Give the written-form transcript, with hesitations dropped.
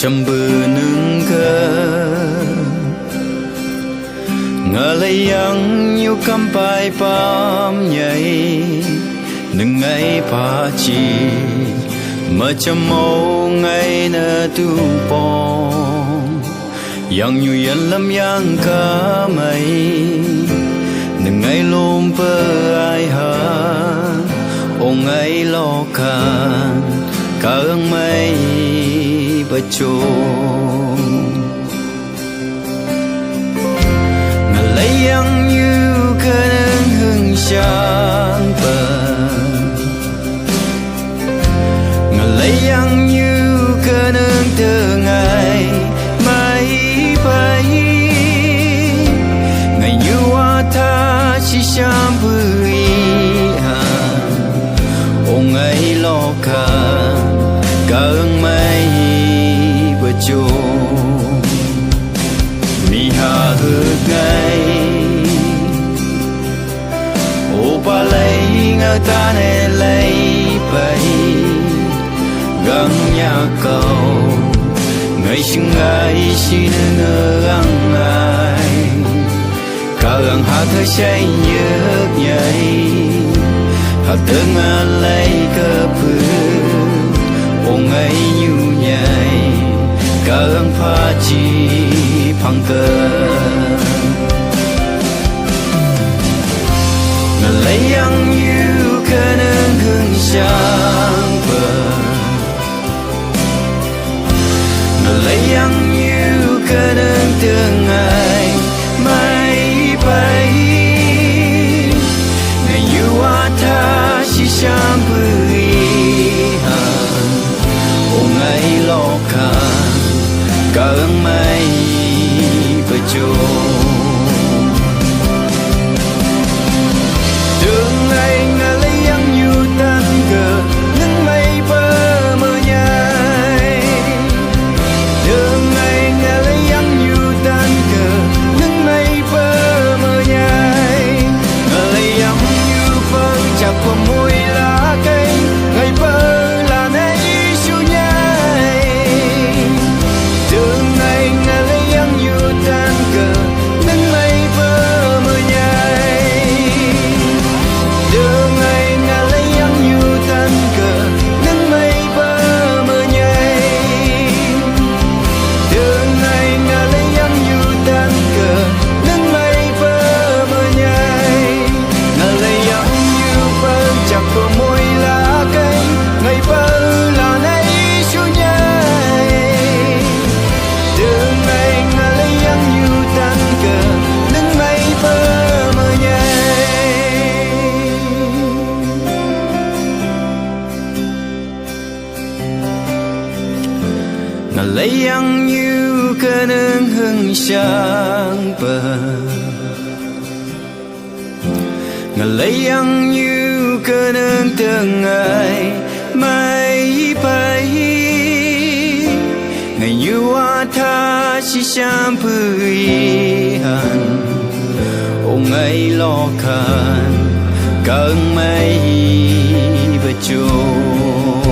Sâm bư nâng cơ ngờ lấy yang yêu cam bài bám nhảy nâng ngày pa chi mà chăm mâu ngày nơ tu bom yang yêu yên lâm yang cả mây nâng ngày lôm bơ ai ha ông ngày lo can cả ương mây bất chôn ngờ lấy yang yêu cơ nâng hương sáng bờ ngờ lấy yang yêu cơ nâng từ ngày mai bay ngày như hoa tha chỉ sáng bưởi hàng ông ấy lo cả ương mây bất chôn mi hà ước ngày ô ba lấy ngờ ta nè lấy bay găng nhà cầu ngày sinh ai xin ngờ ăn ai cả ương hà thơ say nhớ nhảy hạt tương lấy cơ phương ông ấy nhu nhảy cả ương pha chi phăng cơ ngờ lấy yang yêu cơ nâng hương sáng bờ ngờ lấy yang yêu cơ nâng tương ngày mai bay ngày như hoa tha chỉ sáng bưởi hàng ông ấy lo cả ương mây bất chôn đường ngày ngờ lấy yang yêu tan cờ nâng mây bơ mơ nhai đường ngày ngờ lấy yang yêu tan cờ nâng mây bơ mơ nhai ngờ lấy yang yêu bơ chặt qua môi lá cây ngày bơ là nay chú nhai đường ngày ngờ lấy yang yêu tan cờ nâng mây bơ mơ nhai đường ngày ngờ lấy yang yêu tan cờ nâng mây bơ mơ nhai đường ngày ngờ lấy yang yêu tan cờ nâng mây bơ mơ nhai ngờ lấy yang yêu bơ chặt vào môi lá cây ngày bơ là nay chú nhai đường ngày ngờ lấy yang yêu tan cờ nâng mây bơ mơ nhai ngờ lấy yang yêu cơ nâng hương sáng bờ ngờ lấy yang yêu cơ nâng tương ngày mai bay ngày như hoa tha chỉ sáng bưởi hàng ông ấy lo can cả ương mây bất chôn